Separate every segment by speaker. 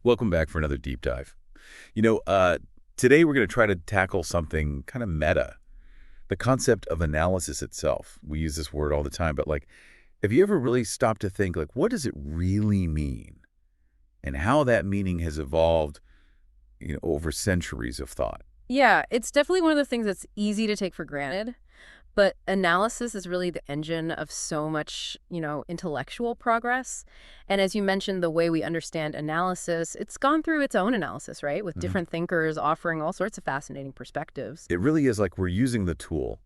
Speaker 1: Welcome back for another deep dive. You know, uh, Today we're going to try to tackle something kind of meta, the concept of analysis itself. We use this word all the time, but have you ever really stopped to think, what does it really mean? And how that meaning has evolved, over centuries of thought.
Speaker 2: Yeah, it's definitely one of the things that's easy to take for granted. But analysis is really the engine of so much, intellectual progress. And as you mentioned, the way we understand analysis, it's gone through its own analysis, right? With
Speaker 1: Mhm.
Speaker 2: different thinkers offering all sorts of fascinating perspectives.
Speaker 1: It really is like we're using the tool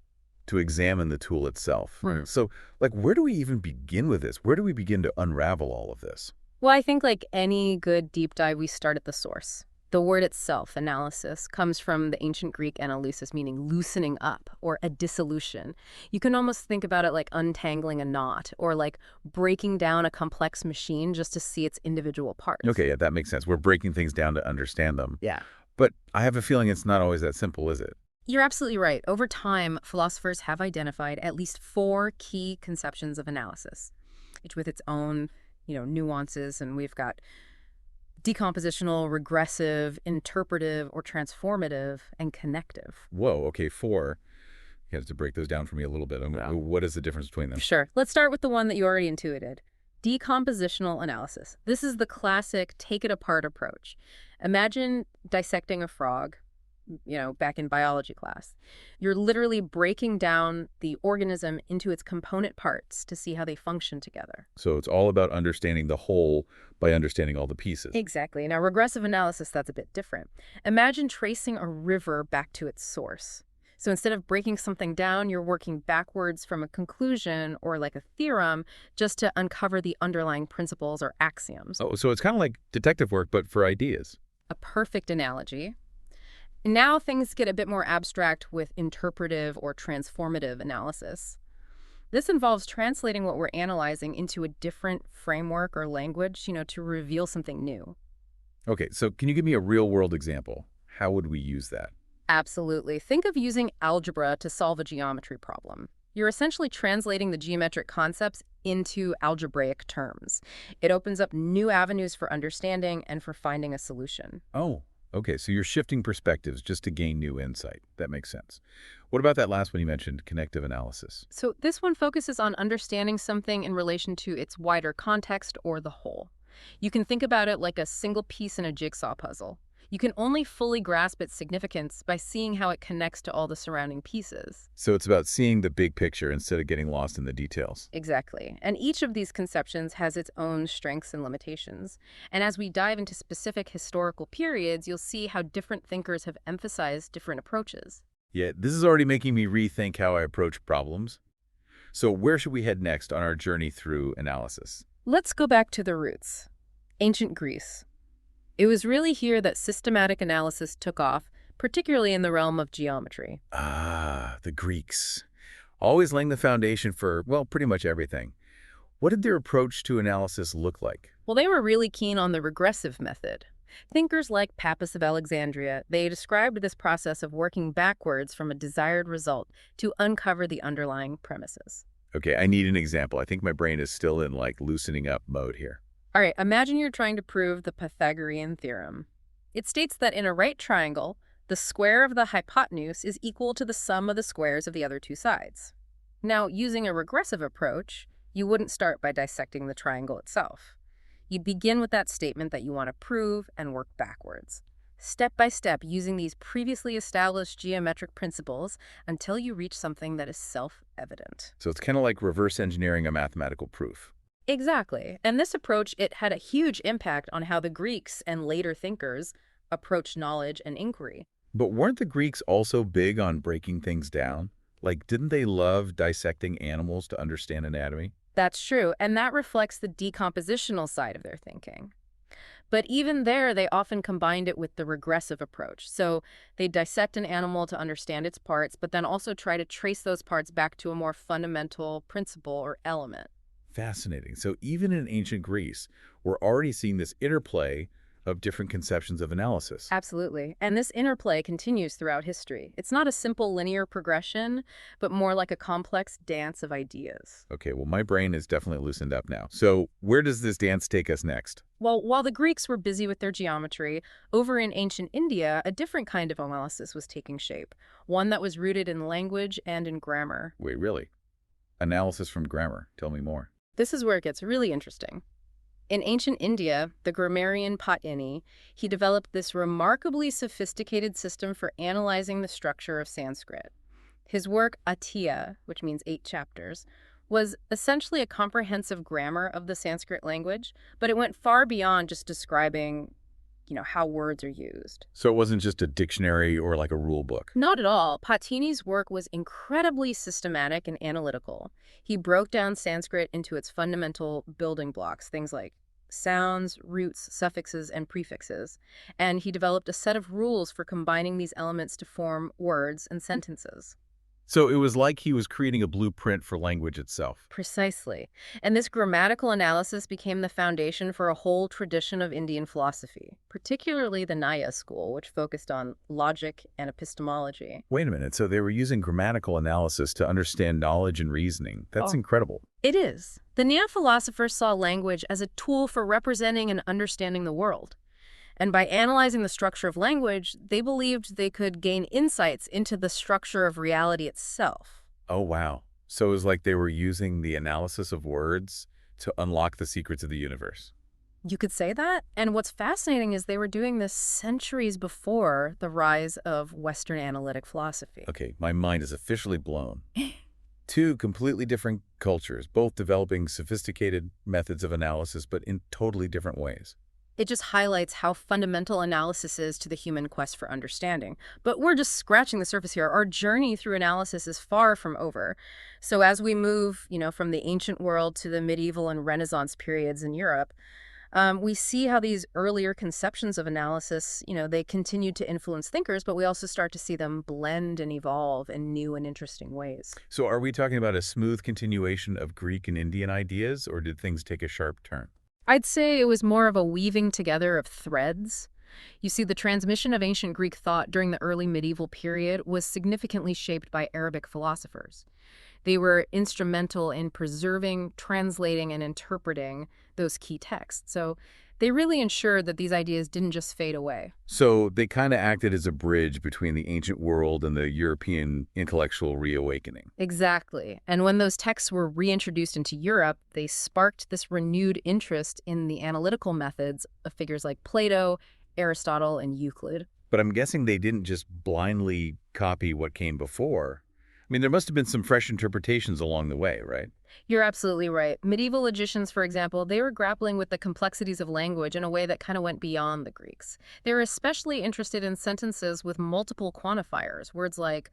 Speaker 1: to examine the tool itself.
Speaker 2: Right.
Speaker 1: So, where do we even begin with this? Where do we begin to unravel all of this?
Speaker 2: Well, I think like any good deep dive, we start at the source. The word itself, analysis, comes from the ancient Greek analusis, meaning loosening up or a dissolution. You can almost think about it like untangling a knot or like breaking down a complex machine just to see its individual parts.
Speaker 1: Okay, yeah, that makes sense. We're breaking things down to understand them.
Speaker 2: Yeah.
Speaker 1: But I have a feeling it's not always that simple, is it?
Speaker 2: You're absolutely right. Over time, philosophers have identified at least four key conceptions of analysis, each with its own, nuances. And we've got decompositional, regressive, interpretive, or transformative, and connective.
Speaker 1: Whoa, okay, four. You have to break those down for me a little bit.
Speaker 2: Yeah.
Speaker 1: What is the difference between them?
Speaker 2: Sure. Let's start with the one that you already intuited. Decompositional analysis. This is the classic take it apart approach. Imagine dissecting a frog, back in biology class. You're literally breaking down the organism into its component parts to see how they function together.
Speaker 1: So it's all about understanding the whole by understanding all the pieces.
Speaker 2: Exactly. Now, regressive analysis, that's a bit different. Imagine tracing a river back to its source. So instead of breaking something down, you're working backwards from a conclusion or like a theorem just to uncover the underlying principles or axioms.
Speaker 1: Oh, so it's kind of like detective work, but for ideas.
Speaker 2: A perfect analogy. Now things get a bit more abstract with interpretive or transformative analysis. This involves translating what we're analyzing into a different framework or language, to reveal something new.
Speaker 1: Okay, so can you give me a real world example? How would we use that?
Speaker 2: Absolutely. Think of using algebra to solve a geometry problem. You're essentially translating the geometric concepts into algebraic terms. It opens up new avenues for understanding and for finding a solution.
Speaker 1: Oh, okay, so you're shifting perspectives just to gain new insight. That makes sense. What about that last one you mentioned, connective analysis?
Speaker 2: So this one focuses on understanding something in relation to its wider context or the whole. You can think about it like a single piece in a jigsaw puzzle. You can only fully grasp its significance by seeing how it connects to all the surrounding pieces.
Speaker 1: So it's about seeing the big picture instead of getting lost in the details.
Speaker 2: Exactly. And each of these conceptions has its own strengths and limitations. And as we dive into specific historical periods, you'll see how different thinkers have emphasized different approaches.
Speaker 1: Yeah, this is already making me rethink how I approach problems. So where should we head next on our journey through analysis?
Speaker 2: Let's go back to the roots. Ancient Greece. It was really here that systematic analysis took off, particularly in the realm of geometry.
Speaker 1: Ah, the Greeks. Always laying the foundation for, well, pretty much everything. What did their approach to analysis look like?
Speaker 2: Well, they were really keen on the regressive method. Thinkers like Pappus of Alexandria, they described this process of working backwards from a desired result to uncover the underlying premises.
Speaker 1: Okay, I need an example. I think my brain is still in loosening up mode here.
Speaker 2: All right, imagine you're trying to prove the Pythagorean theorem. It states that in a right triangle, the square of the hypotenuse is equal to the sum of the squares of the other two sides. Now, using a regressive approach, you wouldn't start by dissecting the triangle itself. You'd begin with that statement that you want to prove and work backwards, step by step using these previously established geometric principles until you reach something that is self-evident.
Speaker 1: So it's kind of like reverse engineering a mathematical proof.
Speaker 2: Exactly. And this approach, it had a huge impact on how the Greeks and later thinkers approached knowledge and inquiry.
Speaker 1: But weren't the Greeks also big on breaking things down? Didn't they love dissecting animals to understand anatomy?
Speaker 2: That's true, and that reflects the decompositional side of their thinking. But even there, they often combined it with the regressive approach. So they dissect an animal to understand its parts, but then also try to trace those parts back to a more fundamental principle or element.
Speaker 1: Fascinating. So even in ancient Greece, we're already seeing this interplay of different conceptions of analysis.
Speaker 2: Absolutely. And this interplay continues throughout history. It's not a simple linear progression, but more like a complex dance of ideas.
Speaker 1: Okay, well, my brain is definitely loosened up now. So where does this dance take us next?
Speaker 2: Well, while the Greeks were busy with their geometry, over in ancient India, a different kind of analysis was taking shape, one that was rooted in language and in grammar.
Speaker 1: Wait, really? Analysis from grammar. Tell me more.
Speaker 2: This is where it gets really interesting. In ancient India, the grammarian Patini, he developed this remarkably sophisticated system for analyzing the structure of Sanskrit. His work, Atiya, which means 8 chapters, was essentially a comprehensive grammar of the Sanskrit language, but it went far beyond just describing, how words are used.
Speaker 1: So it wasn't just a dictionary or like a rule book.
Speaker 2: Not at all. Patini's work was incredibly systematic and analytical. He broke down Sanskrit into its fundamental building blocks, things like sounds, roots, suffixes, and prefixes, and he developed a set of rules for combining these elements to form words and sentences.
Speaker 1: So it was like he was creating a blueprint for language itself.
Speaker 2: Precisely. And this grammatical analysis became the foundation for a whole tradition of Indian philosophy, particularly the Nyaya school, which focused on logic and epistemology.
Speaker 1: Wait a minute. So they were using grammatical analysis to understand knowledge and reasoning. That's incredible.
Speaker 2: It is. The Nyaya philosophers saw language as a tool for representing and understanding the world. And by analyzing the structure of language, they believed they could gain insights into the structure of reality itself.
Speaker 1: Oh, wow. So it was like they were using the analysis of words to unlock the secrets of the universe.
Speaker 2: You could say that. And what's fascinating is they were doing this centuries before the rise of Western analytic philosophy.
Speaker 1: Okay, my mind is officially blown. Two completely different cultures, both developing sophisticated methods of analysis, but in totally different ways.
Speaker 2: It just highlights how fundamental analysis is to the human quest for understanding. But we're just scratching the surface here. Our journey through analysis is far from over. So as we move, from the ancient world to the medieval and Renaissance periods in Europe, we see how these earlier conceptions of analysis, they continued to influence thinkers, but we also start to see them blend and evolve in new and interesting ways.
Speaker 1: So are we talking about a smooth continuation of Greek and Indian ideas, or did things take a sharp turn?
Speaker 2: I'd say it was more of a weaving together of threads. You see, the transmission of ancient Greek thought during the early medieval period was significantly shaped by Arabic philosophers. They were instrumental in preserving, translating, and interpreting those key texts. So they really ensured that these ideas didn't just fade away.
Speaker 1: So they kind of acted as a bridge between the ancient world and the European intellectual reawakening.
Speaker 2: Exactly. And when those texts were reintroduced into Europe, they sparked this renewed interest in the analytical methods of figures like Plato, Aristotle, and Euclid.
Speaker 1: But I'm guessing they didn't just blindly copy what came before. I mean, there must have been some fresh interpretations along the way, right?
Speaker 2: You're absolutely right. Medieval logicians, for example, they were grappling with the complexities of language in a way that kind of went beyond the Greeks. They were especially interested in sentences with multiple quantifiers, words like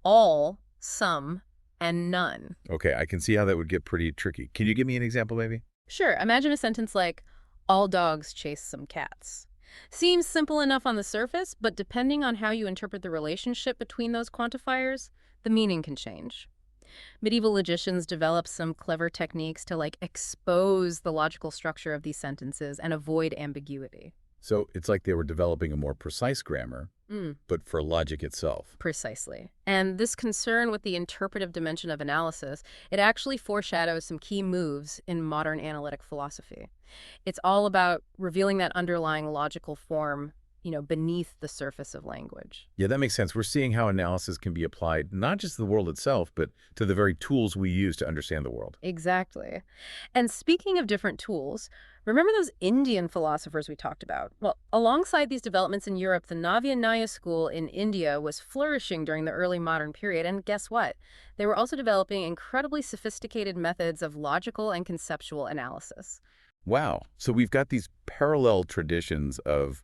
Speaker 2: all, some, and none.
Speaker 1: Okay, I can see how that would get pretty tricky. Can you give me an example, maybe?
Speaker 2: Sure, imagine a sentence like, all dogs chase some cats. Seems simple enough on the surface, but depending on how you interpret the relationship between those quantifiers, the meaning can change. Medieval logicians developed some clever techniques to expose the logical structure of these sentences and avoid ambiguity.
Speaker 1: So it's like they were developing a more precise grammar, but for logic itself.
Speaker 2: Precisely. And this concern with the interpretive dimension of analysis, it actually foreshadows some key moves in modern analytic philosophy. It's all about revealing that underlying logical form, beneath the surface of language.
Speaker 1: Yeah, that makes sense. We're seeing how analysis can be applied not just to the world itself, but to the very tools we use to understand the world.
Speaker 2: Exactly. And speaking of different tools, remember those Indian philosophers we talked about? Well, alongside these developments in Europe, the Navya Nyaya school in India was flourishing during the early modern period. And guess what? They were also developing incredibly sophisticated methods of logical and conceptual analysis.
Speaker 1: Wow. So we've got these parallel traditions of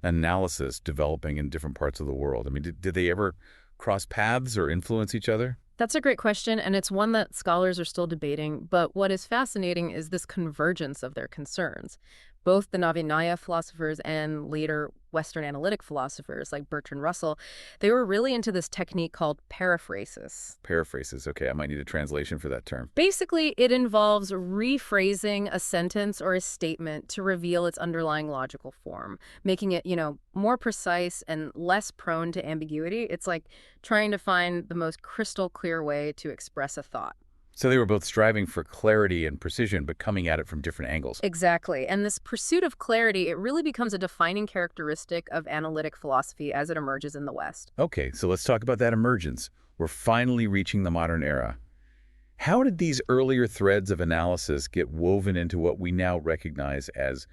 Speaker 1: analysis developing in different parts of the world. I mean, did they ever cross paths or influence each other?
Speaker 2: That's a great question, and it's one that scholars are still debating. But what is fascinating is this convergence of their concerns. Both the Navya philosophers and later Western analytic philosophers like Bertrand Russell, they were really into this technique called periphrasis.
Speaker 1: Periphrasis. Okay, I might need a translation for that term.
Speaker 2: Basically, it involves rephrasing a sentence or a statement to reveal its underlying logical form, making it, more precise and less prone to ambiguity. It's like trying to find the most crystal clear way to express a thought.
Speaker 1: So they were both striving for clarity and precision, but coming at it from different angles.
Speaker 2: Exactly. And this pursuit of clarity, it really becomes a defining characteristic of analytic philosophy as it emerges in the West.
Speaker 1: Okay, so let's talk about that emergence. We're finally reaching the modern era. How did these earlier threads of analysis get woven into what we now recognize as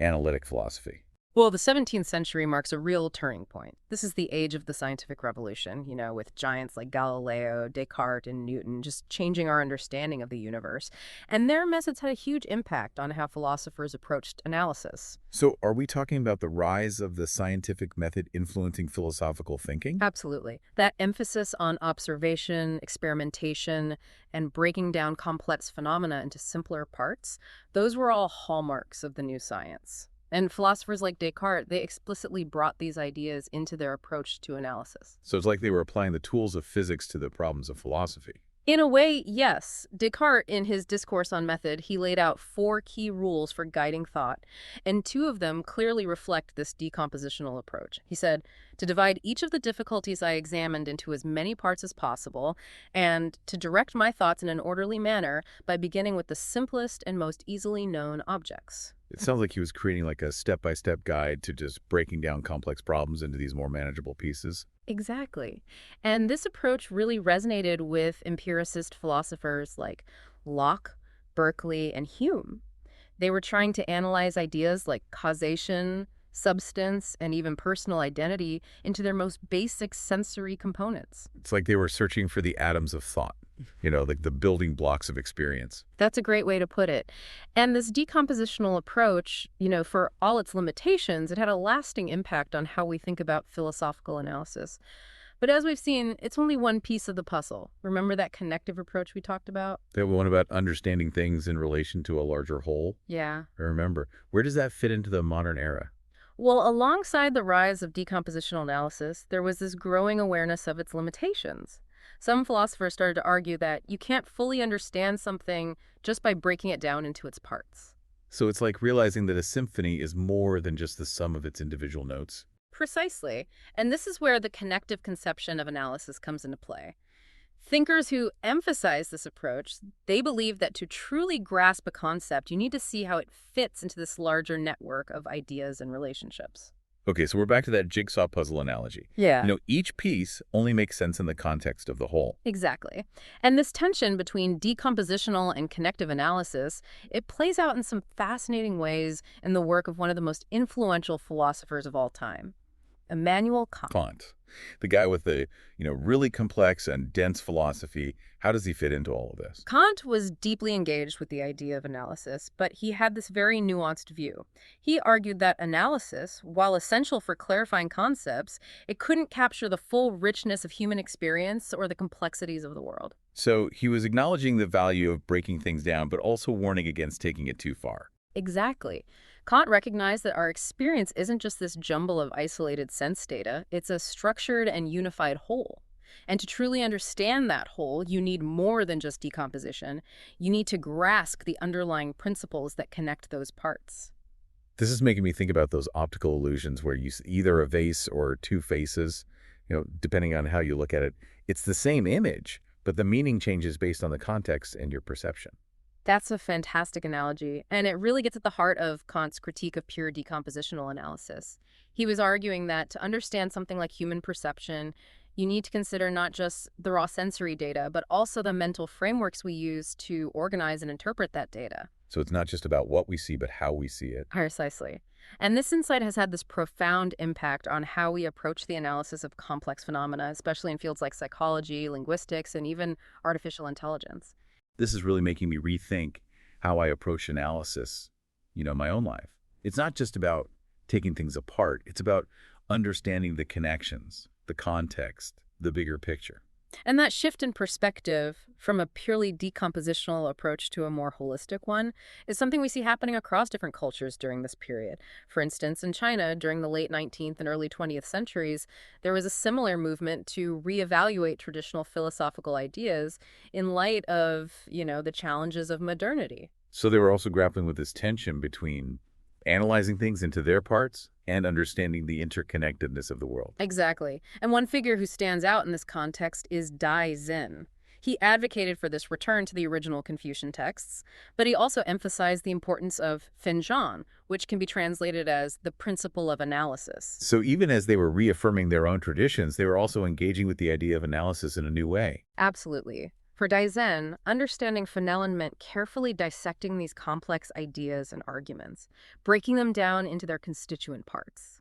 Speaker 1: analytic philosophy?
Speaker 2: Well, the 17th century marks a real turning point. This is the age of the scientific revolution, with giants like Galileo, Descartes, and Newton just changing our understanding of the universe. And their methods had a huge impact on how philosophers approached analysis.
Speaker 1: So are we talking about the rise of the scientific method influencing philosophical thinking?
Speaker 2: Absolutely. That emphasis on observation, experimentation, and breaking down complex phenomena into simpler parts, those were all hallmarks of the new science. And philosophers like Descartes, they explicitly brought these ideas into their approach to analysis.
Speaker 1: So it's like they were applying the tools of physics to the problems of philosophy.
Speaker 2: In a way, yes. Descartes, in his Discourse on Method, he laid out 4 key rules for guiding thought, and 2 of them clearly reflect this decompositional approach. He said, to divide each of the difficulties I examined into as many parts as possible, and to direct my thoughts in an orderly manner by beginning with the simplest and most easily known objects.
Speaker 1: It sounds like he was creating like a step-by-step guide to just breaking down complex problems into these more manageable pieces.
Speaker 2: Exactly. And this approach really resonated with empiricist philosophers like Locke, Berkeley, and Hume. They were trying to analyze ideas like causation, substance, and even personal identity into their most basic sensory components.
Speaker 1: It's like they were searching for the atoms of thought, like the building blocks of experience.
Speaker 2: That's a great way to put it. And this decompositional approach, for all its limitations, it had a lasting impact on how we think about philosophical analysis. But as we've seen, it's only one piece of the puzzle. Remember that connective approach we talked about?
Speaker 1: That one about understanding things in relation to a larger whole.
Speaker 2: Yeah.
Speaker 1: I remember. Where does that fit into the modern era?
Speaker 2: Well, alongside the rise of decompositional analysis, there was this growing awareness of its limitations. Some philosophers started to argue that you can't fully understand something just by breaking it down into its parts.
Speaker 1: So it's like realizing that a symphony is more than just the sum of its individual notes.
Speaker 2: Precisely. And this is where the connective conception of analysis comes into play. Thinkers who emphasize this approach, they believe that to truly grasp a concept, you need to see how it fits into this larger network of ideas and relationships.
Speaker 1: Okay, so we're back to that jigsaw puzzle analogy.
Speaker 2: Yeah.
Speaker 1: Each piece only makes sense in the context of the whole.
Speaker 2: Exactly. And this tension between decompositional and connective analysis, it plays out in some fascinating ways in the work of one of the most influential philosophers of all time, Immanuel Kant.
Speaker 1: Kant, the guy with the, really complex and dense philosophy, how does he fit into all of this?
Speaker 2: Kant was deeply engaged with the idea of analysis, but he had this very nuanced view. He argued that analysis, while essential for clarifying concepts, it couldn't capture the full richness of human experience or the complexities of the world.
Speaker 1: So he was acknowledging the value of breaking things down, but also warning against taking it too far.
Speaker 2: Exactly. Kant recognized that our experience isn't just this jumble of isolated sense data, it's a structured and unified whole. And to truly understand that whole, you need more than just decomposition. You need to grasp the underlying principles that connect those parts.
Speaker 1: This is making me think about those optical illusions where you see either a vase or two faces, depending on how you look at it. It's the same image, but the meaning changes based on the context and your perception.
Speaker 2: That's a fantastic analogy, and it really gets at the heart of Kant's critique of pure decompositional analysis. He was arguing that to understand something like human perception, you need to consider not just the raw sensory data, but also the mental frameworks we use to organize and interpret that data.
Speaker 1: So it's not just about what we see, but how we see it.
Speaker 2: Precisely. And this insight has had this profound impact on how we approach the analysis of complex phenomena, especially in fields like psychology, linguistics, and even artificial intelligence.
Speaker 1: This is really making me rethink how I approach analysis, my own life. It's not just about taking things apart. It's about understanding the connections, the context, the bigger picture.
Speaker 2: And that shift in perspective from a purely decompositional approach to a more holistic one is something we see happening across different cultures during this period. For instance, in China, during the late 19th and early 20th centuries, there was a similar movement to reevaluate traditional philosophical ideas in light of, the challenges of modernity.
Speaker 1: So they were also grappling with this tension between analyzing things into their parts and understanding the interconnectedness of the world.
Speaker 2: Exactly. And one figure who stands out in this context is Dai Zen. He advocated for this return to the original Confucian texts, but he also emphasized the importance of finzhan, which can be translated as the principle of analysis.
Speaker 1: So even as they were reaffirming their own traditions, they were also engaging with the idea of analysis in a new way.
Speaker 2: Absolutely. For Daizen, understanding Fenelon meant carefully dissecting these complex ideas and arguments, breaking them down into their constituent parts.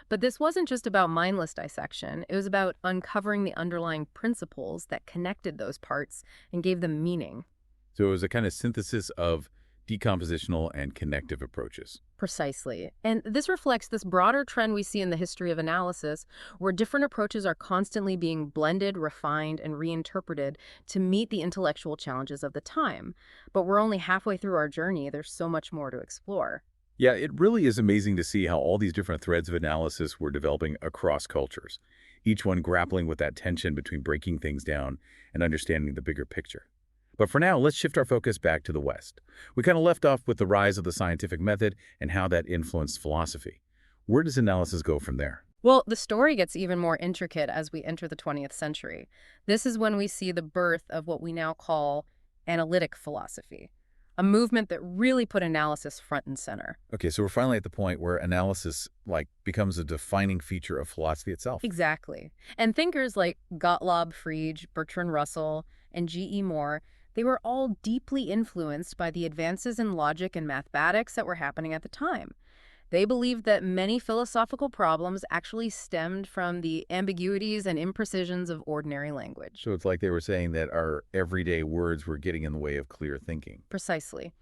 Speaker 2: But this wasn't just about mindless dissection, it was about uncovering the underlying principles that connected those parts and gave them meaning.
Speaker 1: So it was a kind of synthesis of decompositional and connective approaches.
Speaker 2: Precisely. And this reflects this broader trend we see in the history of analysis, where different approaches are constantly being blended, refined, and reinterpreted to meet the intellectual challenges of the time. But we're only halfway through our journey. There's so much more to explore.
Speaker 1: Yeah, it really is amazing to see how all these different threads of analysis were developing across cultures, each one grappling with that tension between breaking things down and understanding the bigger picture. But for now, let's shift our focus back to the West. We kind of left off with the rise of the scientific method and how that influenced philosophy. Where does analysis go from there?
Speaker 2: Well, the story gets even more intricate as we enter the 20th century. This is when we see the birth of what we now call analytic philosophy, a movement that really put analysis front and center.
Speaker 1: Okay, so we're finally at the point where analysis becomes a defining feature of philosophy itself.
Speaker 2: Exactly. And thinkers like Gottlob Frege, Bertrand Russell, and G.E. Moore, they were all deeply influenced by the advances in logic and mathematics that were happening at the time. They believed that many philosophical problems actually stemmed from the ambiguities and imprecisions of ordinary language.
Speaker 1: So it's like they were saying that our everyday words were getting in the way of clear thinking.
Speaker 2: Precisely.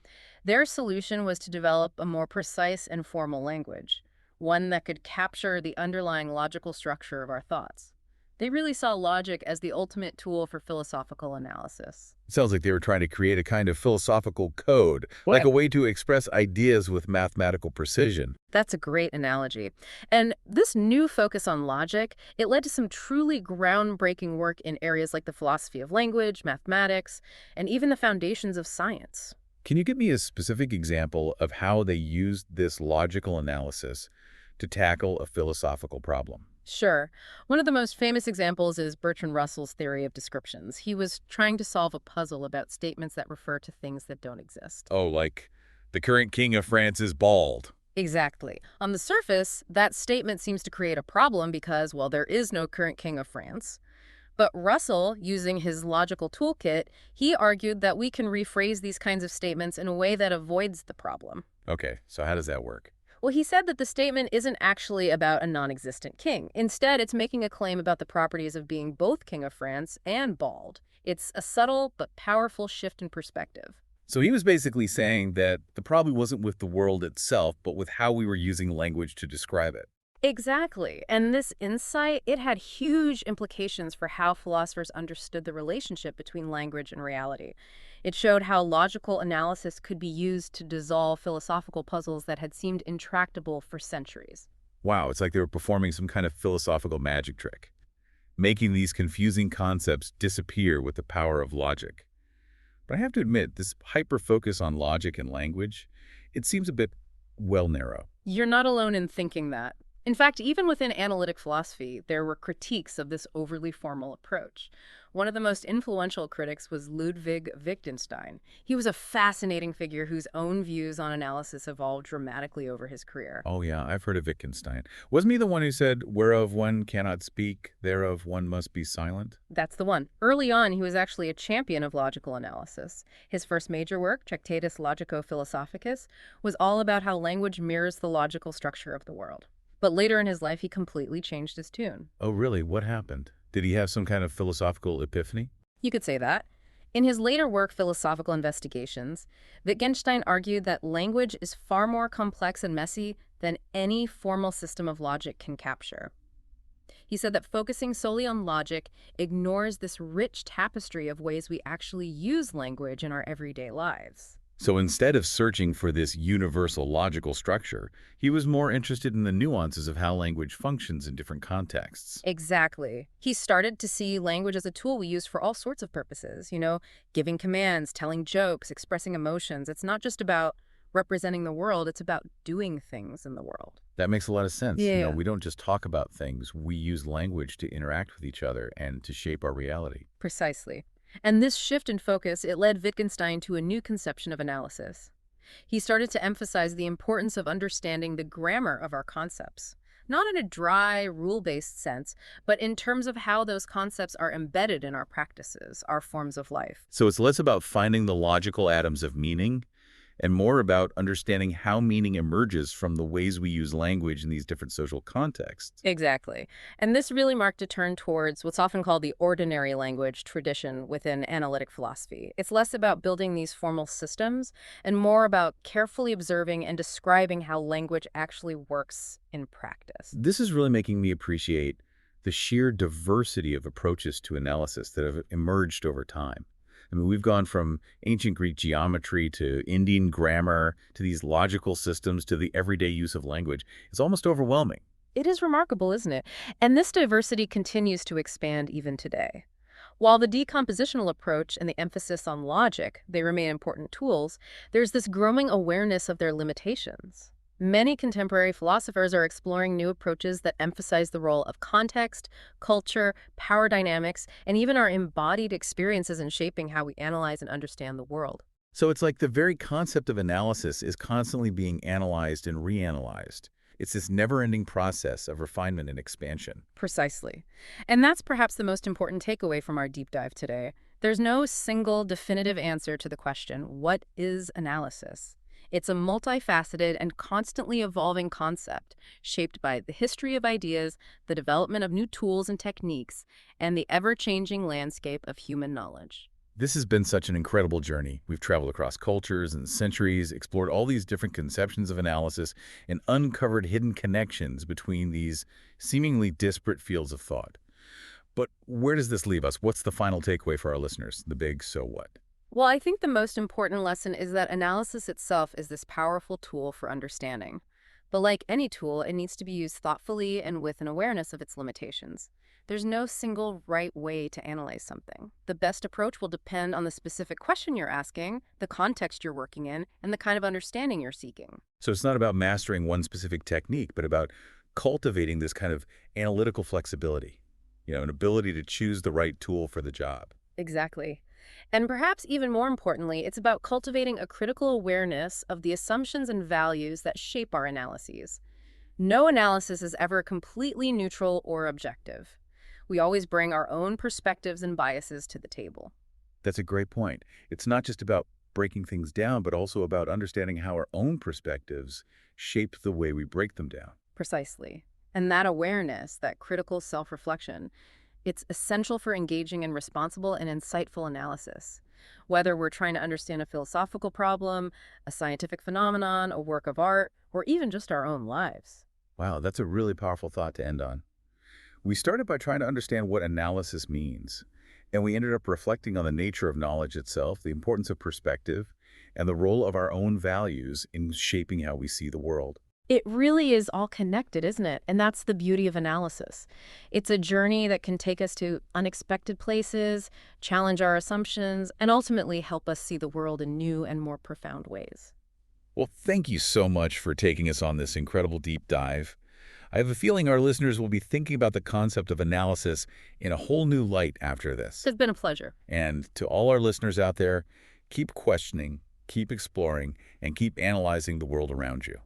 Speaker 2: Their solution was to develop a more precise and formal language, one that could capture the underlying logical structure of our thoughts. They really saw logic as the ultimate tool for philosophical analysis.
Speaker 1: It sounds like they were trying to create a kind of philosophical code, like a way to express ideas with mathematical precision.
Speaker 2: That's a great analogy. And this new focus on logic, it led to some truly groundbreaking work in areas like the philosophy of language, mathematics, and even the foundations of science.
Speaker 1: Can you give me a specific example of how they used this logical analysis to tackle a philosophical problem?
Speaker 2: Sure. One of the most famous examples is Bertrand Russell's theory of descriptions. He was trying to solve a puzzle about statements that refer to things that don't exist.
Speaker 1: Oh, like the current king of France is bald.
Speaker 2: Exactly. On the surface, that statement seems to create a problem because, well, there is no current king of France. But Russell, using his logical toolkit, he argued that we can rephrase these kinds of statements in a way that avoids the problem.
Speaker 1: Okay, so how does that work?
Speaker 2: Well, he said that the statement isn't actually about a non-existent king. Instead, it's making a claim about the properties of being both king of France and bald. It's a subtle but powerful shift in perspective.
Speaker 1: So he was basically saying that the problem wasn't with the world itself, but with how we were using language to describe it.
Speaker 2: Exactly. And this insight, it had huge implications for how philosophers understood the relationship between language and reality. It showed how logical analysis could be used to dissolve philosophical puzzles that had seemed intractable for centuries.
Speaker 1: Wow, it's like they were performing some kind of philosophical magic trick, making these confusing concepts disappear with the power of logic. But I have to admit, this hyper-focus on logic and language, it seems a bit, well, narrow.
Speaker 2: You're not alone in thinking that. In fact, even within analytic philosophy, there were critiques of this overly formal approach. One of the most influential critics was Ludwig Wittgenstein. He was a fascinating figure whose own views on analysis evolved dramatically over his career.
Speaker 1: Oh yeah, I've heard of Wittgenstein. Wasn't he the one who said, whereof one cannot speak, thereof one must be silent?
Speaker 2: That's the one. Early on, he was actually a champion of logical analysis. His first major work, Tractatus Logico-Philosophicus, was all about how language mirrors the logical structure of the world. But later in his life, he completely changed his tune.
Speaker 1: Oh really? What happened? Did he have some kind of philosophical epiphany?
Speaker 2: You could say that. In his later work, Philosophical Investigations, Wittgenstein argued that language is far more complex and messy than any formal system of logic can capture. He said that focusing solely on logic ignores this rich tapestry of ways we actually use language in our everyday lives.
Speaker 1: So instead of searching for this universal logical structure, he was more interested in the nuances of how language functions in different contexts.
Speaker 2: Exactly. He started to see language as a tool we use for all sorts of purposes, giving commands, telling jokes, expressing emotions. It's not just about representing the world, it's about doing things in the world.
Speaker 1: That makes a lot of sense.
Speaker 2: Yeah.
Speaker 1: We don't just talk about things, we use language to interact with each other and to shape our reality.
Speaker 2: Precisely. And this shift in focus, it led Wittgenstein to a new conception of analysis. He started to emphasize the importance of understanding the grammar of our concepts, not in a dry, rule-based sense, but in terms of how those concepts are embedded in our practices, our forms of life.
Speaker 1: So it's less about finding the logical atoms of meaning and more about understanding how meaning emerges from the ways we use language in these different social contexts.
Speaker 2: Exactly. And this really marked a turn towards what's often called the ordinary language tradition within analytic philosophy. It's less about building these formal systems and more about carefully observing and describing how language actually works in practice.
Speaker 1: This is really making me appreciate the sheer diversity of approaches to analysis that have emerged over time. I mean, we've gone from ancient Greek geometry to Indian grammar to these logical systems to the everyday use of language. It's almost overwhelming.
Speaker 2: It is remarkable, isn't it? And this diversity continues to expand even today. While the decompositional approach and the emphasis on logic, they remain important tools, there's this growing awareness of their limitations. Many contemporary philosophers are exploring new approaches that emphasize the role of context, culture, power dynamics, and even our embodied experiences in shaping how we analyze and understand the world.
Speaker 1: So it's like the very concept of analysis is constantly being analyzed and reanalyzed. It's this never-ending process of refinement and expansion.
Speaker 2: Precisely. And that's perhaps the most important takeaway from our deep dive today. There's no single definitive answer to the question, what is analysis? It's a multifaceted and constantly evolving concept shaped by the history of ideas, the development of new tools and techniques, and the ever-changing landscape of human knowledge.
Speaker 1: This has been such an incredible journey. We've traveled across cultures and centuries, explored all these different conceptions of analysis, and uncovered hidden connections between these seemingly disparate fields of thought. But where does this leave us? What's the final takeaway for our listeners? The big so what?
Speaker 2: Well, I think the most important lesson is that analysis itself is this powerful tool for understanding. But like any tool, it needs to be used thoughtfully and with an awareness of its limitations. There's no single right way to analyze something. The best approach will depend on the specific question you're asking, the context you're working in, and the kind of understanding you're seeking.
Speaker 1: So it's not about mastering one specific technique, but about cultivating this kind of analytical flexibility, an ability to choose the right tool for the job.
Speaker 2: Exactly. And perhaps even more importantly, it's about cultivating a critical awareness of the assumptions and values that shape our analyses. No analysis is ever completely neutral or objective. We always bring our own perspectives and biases to the table.
Speaker 1: That's a great point. It's not just about breaking things down, but also about understanding how our own perspectives shape the way we break them down.
Speaker 2: Precisely. And that awareness, that critical self-reflection, it's essential for engaging in responsible and insightful analysis. Whether we're trying to understand a philosophical problem, a scientific phenomenon, a work of art, or even just our own lives.
Speaker 1: Wow, that's a really powerful thought to end on. We started by trying to understand what analysis means, and we ended up reflecting on the nature of knowledge itself, the importance of perspective, and the role of our own values in shaping how we see the world.
Speaker 2: It really is all connected, isn't it? And that's the beauty of analysis. It's a journey that can take us to unexpected places, challenge our assumptions, and ultimately help us see the world in new and more profound ways.
Speaker 1: Well, thank you so much for taking us on this incredible deep dive. I have a feeling our listeners will be thinking about the concept of analysis in a whole new light after this.
Speaker 2: It's been a pleasure.
Speaker 1: And to all our listeners out there, keep questioning, keep exploring, and keep analyzing the world around you.